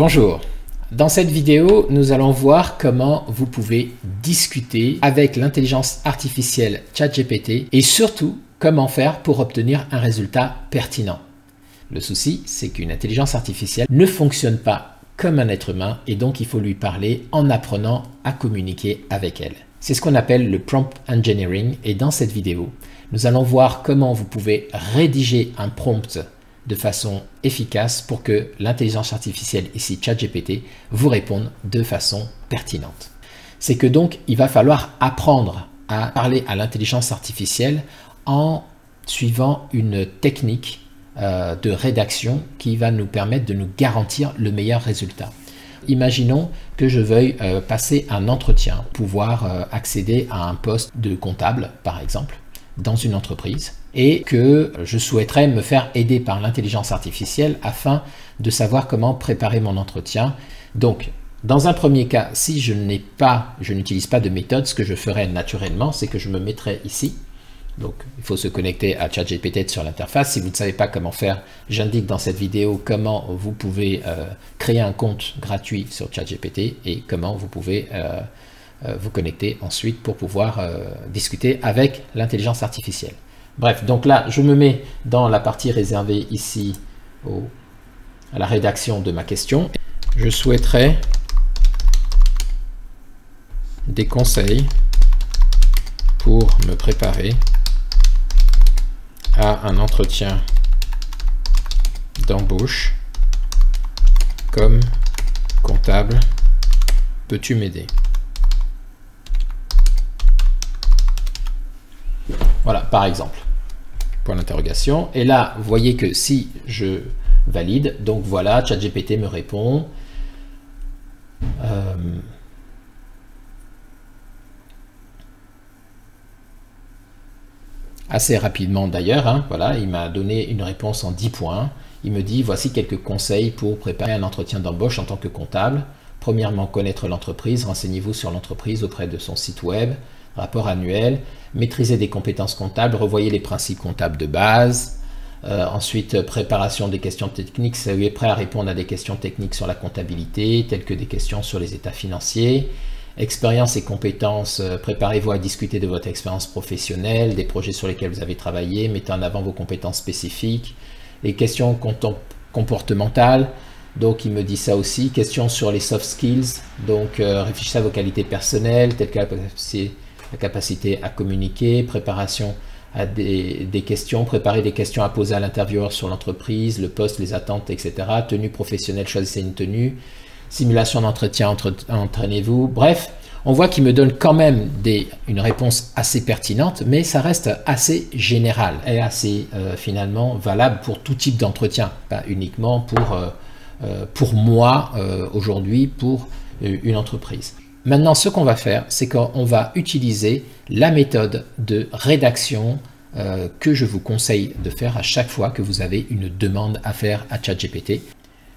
Bonjour, dans cette vidéo, nous allons voir comment vous pouvez discuter avec l'intelligence artificielle ChatGPT et surtout comment faire pour obtenir un résultat pertinent. Le souci, c'est qu'une intelligence artificielle ne fonctionne pas comme un être humain et donc il faut lui parler en apprenant à communiquer avec elle. C'est ce qu'on appelle le prompt engineering et dans cette vidéo, nous allons voir comment vous pouvez rédiger un prompt de façon efficace pour que l'intelligence artificielle, ici ChatGPT, vous réponde de façon pertinente. C'est que donc, il va falloir apprendre à parler à l'intelligence artificielle en suivant une technique de rédaction qui va nous permettre de nous garantir le meilleur résultat. Imaginons que je veuille passer un entretien, pouvoir accéder à un poste de comptable, par exemple, dans une entreprise, et que je souhaiterais me faire aider par l'intelligence artificielle afin de savoir comment préparer mon entretien. Donc, dans un premier cas, si je n'utilise pas de méthode, ce que je ferais naturellement, c'est que je me mettrais ici. Donc, il faut se connecter à ChatGPT sur l'interface. Si vous ne savez pas comment faire, j'indique dans cette vidéo comment vous pouvez créer un compte gratuit sur ChatGPT et comment vous pouvez vous connecter ensuite pour pouvoir discuter avec l'intelligence artificielle. Bref, donc là, je me mets dans la partie réservée ici à la rédaction de ma question. Je souhaiterais des conseils pour me préparer à un entretien d'embauche comme comptable. Peux-tu m'aider? Voilà, par exemple, point d'interrogation. Et là, vous voyez que si je valide, donc voilà, ChatGPT me répond. Assez rapidement d'ailleurs, hein, voilà, il m'a donné une réponse en 10 points. Il me dit, voici quelques conseils pour préparer un entretien d'embauche en tant que comptable. Premièrement, connaître l'entreprise, renseignez-vous sur l'entreprise auprès de son site web, rapport annuel, maîtriser des compétences comptables, revoyez les principes comptables de base. Ensuite, préparation des questions techniques, soyez prêt à répondre à des questions techniques sur la comptabilité, telles que des questions sur les états financiers. Expérience et compétences, préparez-vous à discuter de votre expérience professionnelle, des projets sur lesquels vous avez travaillé, mettez en avant vos compétences spécifiques. Les questions comportementales, donc il me dit ça aussi. Questions sur les soft skills, donc réfléchissez à vos qualités personnelles, telles que la capacité à communiquer, préparation à des questions, préparer des questions à poser à l'intervieweur sur l'entreprise, le poste, les attentes, etc. Tenue professionnelle, choisissez une tenue. Simulation d'entretien, entraînez-vous. Bref, on voit qu'il me donne quand même une réponse assez pertinente, mais ça reste assez général et assez finalement valable pour tout type d'entretien, pas uniquement pour moi aujourd'hui, pour une entreprise. Maintenant, ce qu'on va faire, c'est qu'on va utiliser la méthode de rédaction que je vous conseille de faire à chaque fois que vous avez une demande à faire à ChatGPT.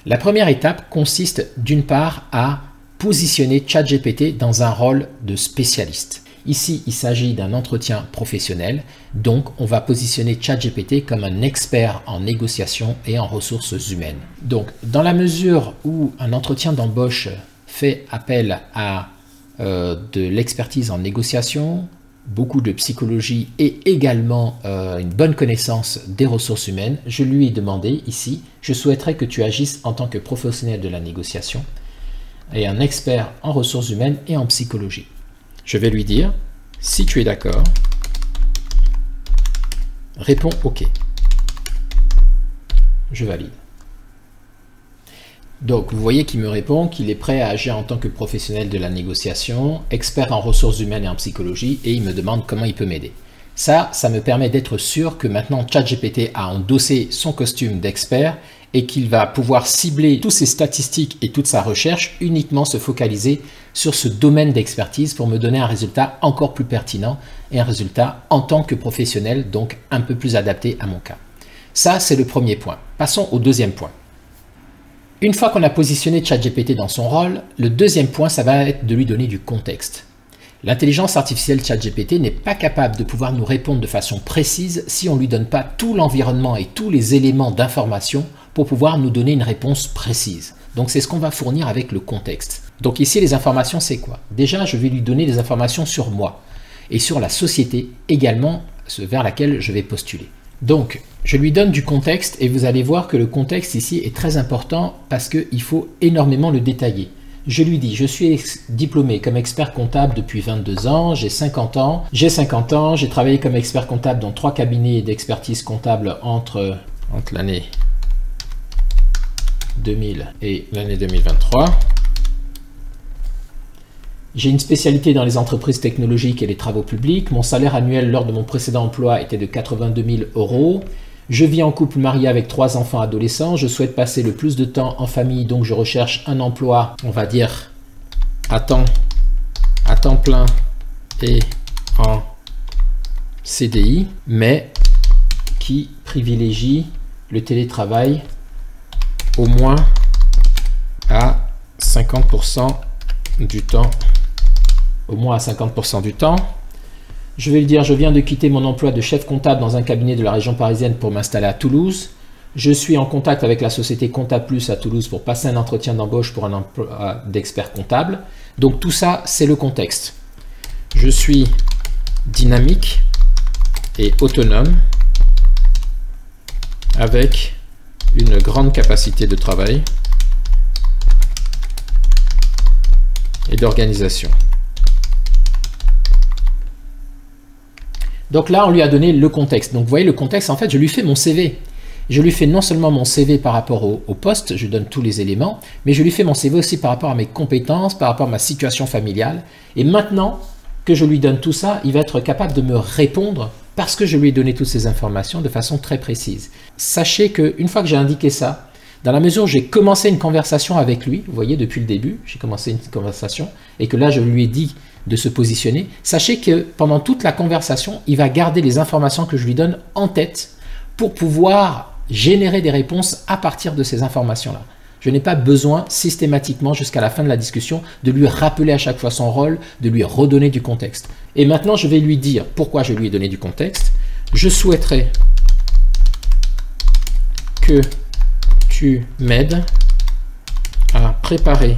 La première étape consiste d'une part à positionner ChatGPT dans un rôle de spécialiste. Ici, il s'agit d'un entretien professionnel, donc on va positionner ChatGPT comme un expert en négociation et en ressources humaines. Donc, dans la mesure où un entretien d'embauche fait appel à de l'expertise en négociation, beaucoup de psychologie et également une bonne connaissance des ressources humaines, je lui ai demandé ici, je souhaiterais que tu agisses en tant que professionnel de la négociation et un expert en ressources humaines et en psychologie. Je vais lui dire, si tu es d'accord, réponds OK. Je valide. Donc, vous voyez qu'il me répond qu'il est prêt à agir en tant que professionnel de la négociation, expert en ressources humaines et en psychologie, et il me demande comment il peut m'aider. Ça me permet d'être sûr que maintenant ChatGPT a endossé son costume d'expert et qu'il va pouvoir cibler toutes ses statistiques et toute sa recherche, uniquement se focaliser sur ce domaine d'expertise pour me donner un résultat encore plus pertinent et un résultat en tant que professionnel, donc un peu plus adapté à mon cas. Ça, c'est le premier point. Passons au deuxième point. Une fois qu'on a positionné ChatGPT dans son rôle, le deuxième point, ça va être de lui donner du contexte. L'intelligence artificielle ChatGPT n'est pas capable de pouvoir nous répondre de façon précise si on ne lui donne pas tout l'environnement et tous les éléments d'information pour pouvoir nous donner une réponse précise. Donc c'est ce qu'on va fournir avec le contexte. Donc ici les informations c'est quoi? Déjà je vais lui donner des informations sur moi et sur la société également vers laquelle je vais postuler. Donc je lui donne du contexte et vous allez voir que le contexte ici est très important parce qu'il faut énormément le détailler. Je lui dis, je suis diplômé comme expert comptable depuis 22 ans, j'ai 50 ans, j'ai travaillé comme expert comptable dans 3 cabinets d'expertise comptable entre l'année 2000 et l'année 2023. J'ai une spécialité dans les entreprises technologiques et les travaux publics. Mon salaire annuel lors de mon précédent emploi était de 82 000 €. Je vis en couple marié avec 3 enfants adolescents. Je souhaite passer le plus de temps en famille, donc je recherche un emploi, on va dire, à temps plein et en CDI, mais qui privilégie le télétravail au moins à 50% du temps. Au moins à 50% du temps. Je vais lui dire, je viens de quitter mon emploi de chef comptable dans un cabinet de la région parisienne pour m'installer à Toulouse. Je suis en contact avec la société Comptaplus à Toulouse pour passer un entretien d'embauche pour un emploi d'expert comptable. Donc tout ça, c'est le contexte. Je suis dynamique et autonome avec une grande capacité de travail et d'organisation. Donc là, on lui a donné le contexte. Donc vous voyez, le contexte, en fait, je lui fais mon CV. Je lui fais non seulement mon CV par rapport au poste, je donne tous les éléments, mais je lui fais mon CV aussi par rapport à mes compétences, par rapport à ma situation familiale. Et maintenant que je lui donne tout ça, il va être capable de me répondre parce que je lui ai donné toutes ces informations de façon très précise. Sachez qu'une fois que j'ai indiqué ça, dans la mesure où j'ai commencé une conversation avec lui, vous voyez, depuis le début, j'ai commencé une conversation, et que là, je lui ai dit de se positionner, sachez que pendant toute la conversation, il va garder les informations que je lui donne en tête pour pouvoir générer des réponses à partir de ces informations-là. Je n'ai pas besoin systématiquement jusqu'à la fin de la discussion de lui rappeler à chaque fois son rôle, de lui redonner du contexte. Et maintenant, je vais lui dire pourquoi je lui ai donné du contexte. Je souhaiterais que tu m'aides à préparer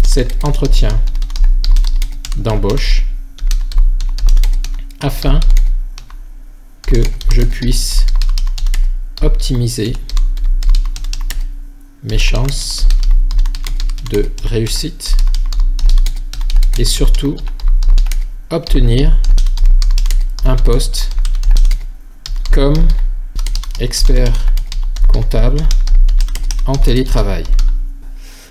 cet entretien d'embauche afin que je puisse optimiser mes chances de réussite et surtout obtenir un poste comme expert comptable en télétravail.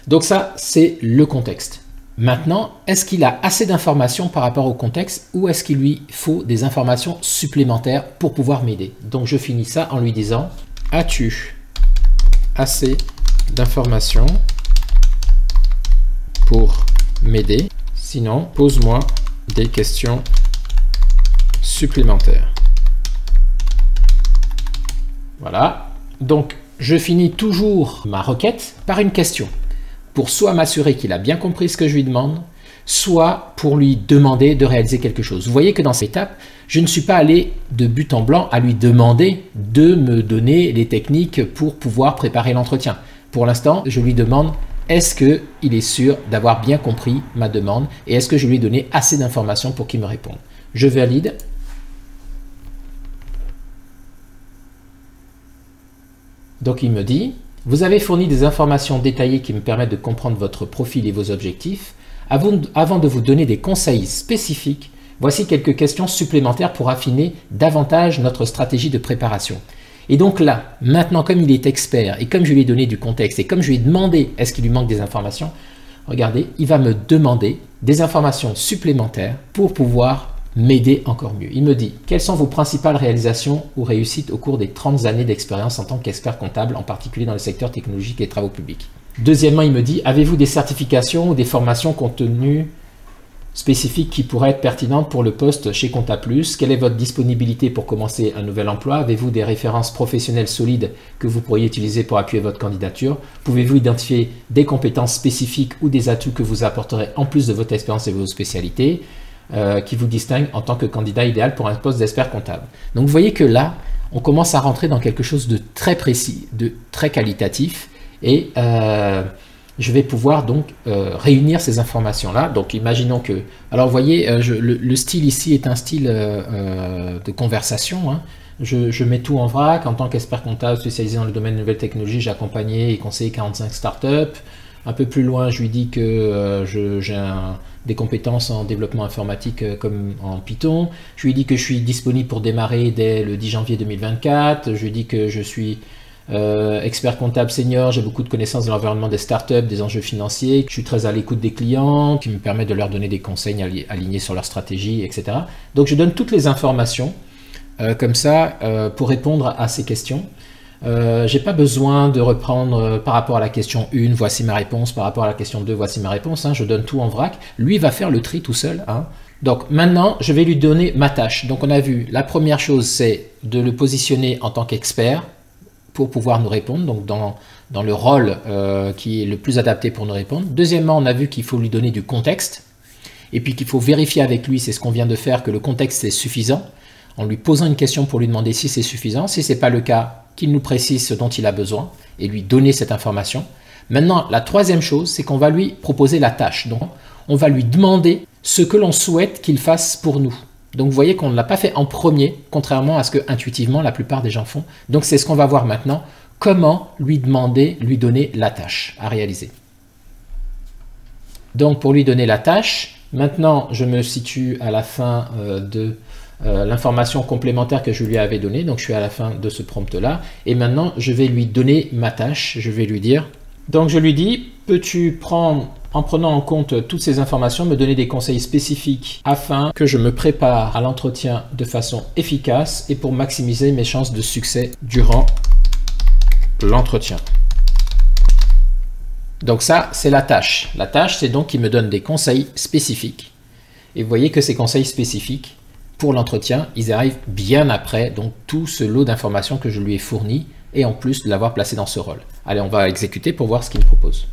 Donc ça, c'est le contexte. Maintenant, est-ce qu'il a assez d'informations par rapport au contexte ou est-ce qu'il lui faut des informations supplémentaires pour pouvoir m'aider? Donc je finis ça en lui disant, as-tu assez d'informations pour m'aider? Sinon, pose-moi des questions supplémentaires. Voilà. Donc, je finis toujours ma requête par une question, pour soit m'assurer qu'il a bien compris ce que je lui demande, soit pour lui demander de réaliser quelque chose. Vous voyez que dans cette étape, je ne suis pas allé de but en blanc à lui demander de me donner les techniques pour pouvoir préparer l'entretien. Pour l'instant, je lui demande, est-ce qu'il est sûr d'avoir bien compris ma demande et est-ce que je lui ai donné assez d'informations pour qu'il me réponde? Je valide. Donc il me dit, vous avez fourni des informations détaillées qui me permettent de comprendre votre profil et vos objectifs. Avant de vous donner des conseils spécifiques, voici quelques questions supplémentaires pour affiner davantage notre stratégie de préparation. Et donc là, maintenant comme il est expert et comme je lui ai donné du contexte et comme je lui ai demandé est-ce qu'il lui manque des informations, regardez, il va me demander des informations supplémentaires pour pouvoir m'aider encore mieux. Il me dit, quelles sont vos principales réalisations ou réussites au cours des 30 années d'expérience en tant qu'expert comptable, en particulier dans le secteur technologique et travaux publics? Deuxièmement, il me dit, avez-vous des certifications ou des formations contenues spécifiques qui pourraient être pertinentes pour le poste chez Comptaplus? Quelle est votre disponibilité pour commencer un nouvel emploi? Avez-vous des références professionnelles solides que vous pourriez utiliser pour appuyer votre candidature? Pouvez-vous identifier des compétences spécifiques ou des atouts que vous apporterez en plus de votre expérience et vos spécialités qui vous distinguent en tant que candidat idéal pour un poste d'expert comptable? Donc vous voyez que là, on commence à rentrer dans quelque chose de très précis, de très qualitatif et je vais pouvoir donc réunir ces informations-là. Donc imaginons que... Alors vous voyez, le style ici est un style de conversation, hein. Je mets tout en vrac. En tant qu'expert comptable spécialisé dans le domaine des nouvelles technologies, j'ai accompagné et conseillé 45 startups. Un peu plus loin, je lui dis que j'ai des compétences en développement informatique comme en Python. Je lui dis que je suis disponible pour démarrer dès le 10 janvier 2024. Je lui dis que je suis expert comptable senior, j'ai beaucoup de connaissances de l'environnement des startups, des enjeux financiers, que je suis très à l'écoute des clients, qui me permet de leur donner des conseils alignés sur leur stratégie, etc. Donc je donne toutes les informations comme ça pour répondre à ces questions. J'ai pas besoin de reprendre par rapport à la question 1, voici ma réponse, par rapport à la question 2, voici ma réponse, hein, je donne tout en vrac. Lui va faire le tri tout seul, hein. Donc maintenant, je vais lui donner ma tâche. Donc on a vu, la première chose, c'est de le positionner en tant qu'expert pour pouvoir nous répondre, donc dans le rôle qui est le plus adapté pour nous répondre. Deuxièmement, on a vu qu'il faut lui donner du contexte, et puis qu'il faut vérifier avec lui, c'est ce qu'on vient de faire, que le contexte est suffisant, en lui posant une question pour lui demander si c'est suffisant. Si ce n'est pas le cas, qu'il nous précise ce dont il a besoin, et lui donner cette information. Maintenant, la troisième chose, c'est qu'on va lui proposer la tâche. Donc, on va lui demander ce que l'on souhaite qu'il fasse pour nous. Donc vous voyez qu'on ne l'a pas fait en premier, contrairement à ce que intuitivement la plupart des gens font. Donc c'est ce qu'on va voir maintenant, comment lui demander, lui donner la tâche à réaliser. Donc pour lui donner la tâche, maintenant je me situe à la fin de l'information complémentaire que je lui avais donnée. Donc je suis à la fin de ce prompt-là. Et maintenant je vais lui donner ma tâche, je vais lui dire... Donc je lui dis, peux-tu prendre... en prenant en compte toutes ces informations, me donner des conseils spécifiques afin que je me prépare à l'entretien de façon efficace et pour maximiser mes chances de succès durant l'entretien. Donc ça, c'est la tâche. La tâche, c'est donc qu'il me donne des conseils spécifiques. Et vous voyez que ces conseils spécifiques, pour l'entretien, ils arrivent bien après donc tout ce lot d'informations que je lui ai fourni et en plus de l'avoir placé dans ce rôle. Allez, on va exécuter pour voir ce qu'il me propose.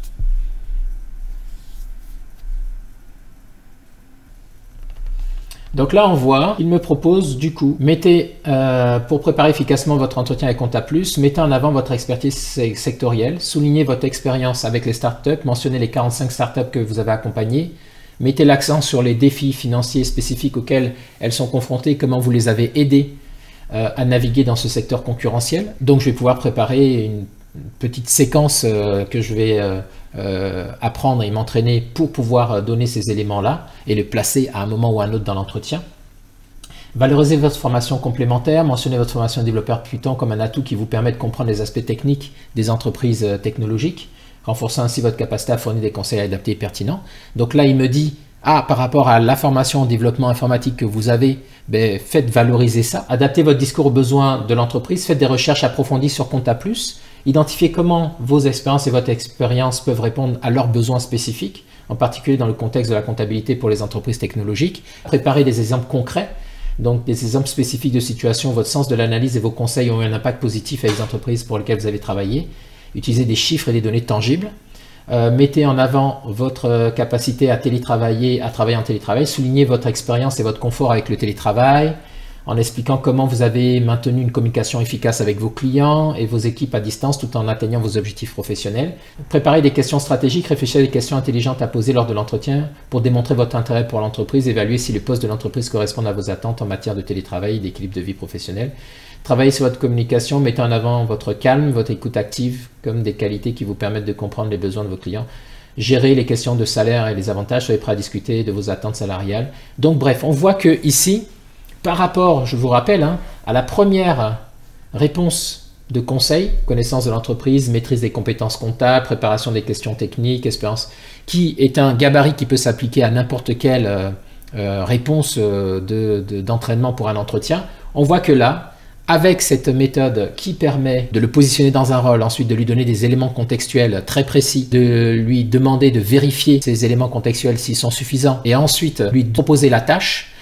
Donc là, on voit, il me propose du coup, mettez, pour préparer efficacement votre entretien avec Compta+, mettez en avant votre expertise sectorielle, soulignez votre expérience avec les startups, mentionnez les 45 startups que vous avez accompagnées, mettez l'accent sur les défis financiers spécifiques auxquels elles sont confrontées, comment vous les avez aidées à naviguer dans ce secteur concurrentiel. Donc je vais pouvoir préparer une petite séquence que je vais apprendre et m'entraîner pour pouvoir donner ces éléments-là et les placer à un moment ou à un autre dans l'entretien. Valorisez votre formation complémentaire, mentionnez votre formation développeur Python comme un atout qui vous permet de comprendre les aspects techniques des entreprises technologiques, renforçant ainsi votre capacité à fournir des conseils adaptés et pertinents. Donc là, il me dit, par rapport à la formation en développement informatique que vous avez, faites valoriser ça, adaptez votre discours aux besoins de l'entreprise, faites des recherches approfondies sur Compta+, identifiez comment vos expériences et votre expérience peuvent répondre à leurs besoins spécifiques, en particulier dans le contexte de la comptabilité pour les entreprises technologiques. Préparez des exemples concrets, donc des exemples spécifiques de situations où votre sens de l'analyse et vos conseils ont eu un impact positif avec les entreprises pour lesquelles vous avez travaillé. Utilisez des chiffres et des données tangibles. Mettez en avant votre capacité à télétravailler, à travailler en télétravail. Soulignez votre expérience et votre confort avec le télétravail, en expliquant comment vous avez maintenu une communication efficace avec vos clients et vos équipes à distance tout en atteignant vos objectifs professionnels. Préparez des questions stratégiques, réfléchissez à des questions intelligentes à poser lors de l'entretien pour démontrer votre intérêt pour l'entreprise, évaluer si les postes de l'entreprise correspondent à vos attentes en matière de télétravail et d'équilibre de vie professionnelle. Travaillez sur votre communication, mettez en avant votre calme, votre écoute active comme des qualités qui vous permettent de comprendre les besoins de vos clients. Gérez les questions de salaire et les avantages, soyez prêt à discuter de vos attentes salariales. Donc bref, on voit que ici, par rapport, je vous rappelle, à la première réponse de conseil, connaissance de l'entreprise, maîtrise des compétences comptables, préparation des questions techniques, expérience, qui est un gabarit qui peut s'appliquer à n'importe quelle réponse d'entraînement pour un entretien, on voit que là, avec cette méthode qui permet de le positionner dans un rôle, ensuite de lui donner des éléments contextuels très précis, de lui demander de vérifier ces éléments contextuels s'ils sont suffisants, et ensuite lui proposer la tâche,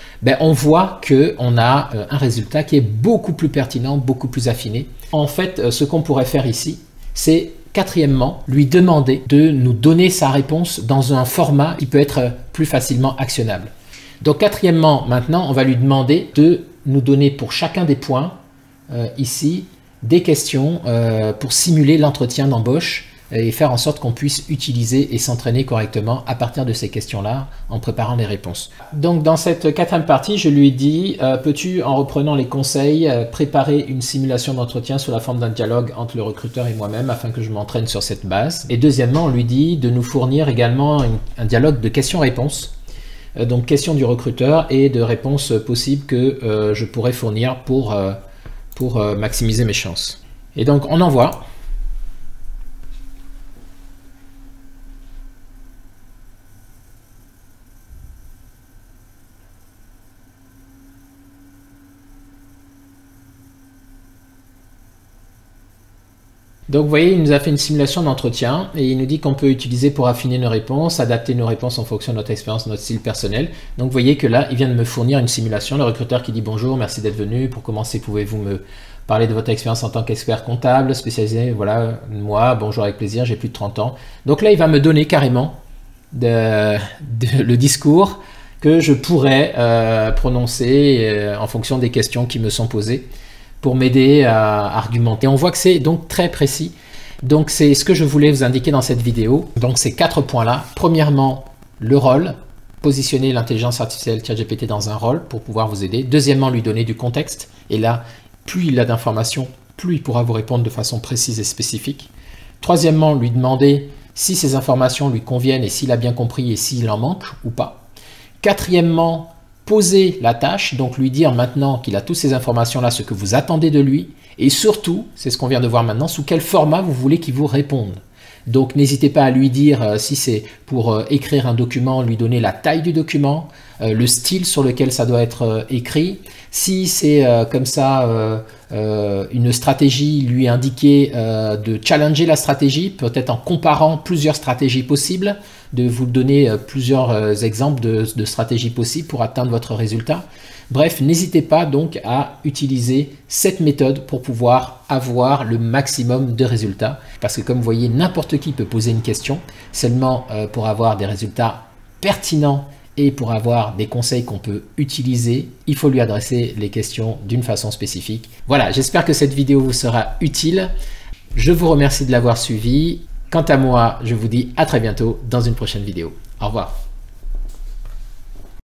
on voit qu'on a un résultat qui est beaucoup plus pertinent, beaucoup plus affiné. En fait, ce qu'on pourrait faire ici, c'est quatrièmement, lui demander de nous donner sa réponse dans un format qui peut être plus facilement actionnable. Donc quatrièmement, maintenant, on va lui demander de nous donner pour chacun des points, ici, des questions pour simuler l'entretien d'embauche et faire en sorte qu'on puisse utiliser et s'entraîner correctement à partir de ces questions-là en préparant les réponses. Donc dans cette quatrième partie, je lui ai dit peux-tu, en reprenant les conseils, préparer une simulation d'entretien sous la forme d'un dialogue entre le recruteur et moi-même afin que je m'entraîne sur cette base. Et deuxièmement, on lui dit de nous fournir également un dialogue de questions-réponses. Donc questions du recruteur et de réponses possibles que je pourrais fournir pour maximiser mes chances. Et donc on envoie. Donc vous voyez, il nous a fait une simulation d'entretien et il nous dit qu'on peut utiliser pour affiner nos réponses, adapter nos réponses en fonction de notre expérience, notre style personnel. Donc vous voyez que là, il vient de me fournir une simulation, le recruteur qui dit bonjour, merci d'être venu, pour commencer, pouvez-vous me parler de votre expérience en tant qu'expert comptable, spécialisé, voilà, moi, bonjour avec plaisir, j'ai plus de 30 ans. Donc là, il va me donner carrément le discours que je pourrais prononcer en fonction des questions qui me sont posées, pour m'aider à argumenter. On voit que c'est donc très précis. Donc c'est ce que je voulais vous indiquer dans cette vidéo. Donc ces 4 points-là. Premièrement, le rôle. Positionner l'intelligence artificielle ChatGPT dans un rôle pour pouvoir vous aider. Deuxièmement, lui donner du contexte. Et là, plus il a d'informations, plus il pourra vous répondre de façon précise et spécifique. Troisièmement, lui demander si ces informations lui conviennent et s'il a bien compris et s'il en manque ou pas. Quatrièmement, poser la tâche, donc lui dire maintenant qu'il a toutes ces informations-là, ce que vous attendez de lui, et surtout, c'est ce qu'on vient de voir maintenant, sous quel format vous voulez qu'il vous réponde. Donc n'hésitez pas à lui dire, si c'est pour écrire un document, lui donner la taille du document, le style sur lequel ça doit être écrit. Si c'est comme ça une stratégie, lui indiquer de challenger la stratégie, peut-être en comparant plusieurs stratégies possibles, de vous donner plusieurs exemples de stratégies possibles pour atteindre votre résultat. Bref, n'hésitez pas donc à utiliser cette méthode pour pouvoir avoir le maximum de résultats. Parce que comme vous voyez, n'importe qui peut poser une question, seulement pour avoir des résultats pertinents et pour avoir des conseils qu'on peut utiliser, il faut lui adresser les questions d'une façon spécifique. Voilà, j'espère que cette vidéo vous sera utile. Je vous remercie de l'avoir suivi. Quant à moi, je vous dis à très bientôt dans une prochaine vidéo. Au revoir.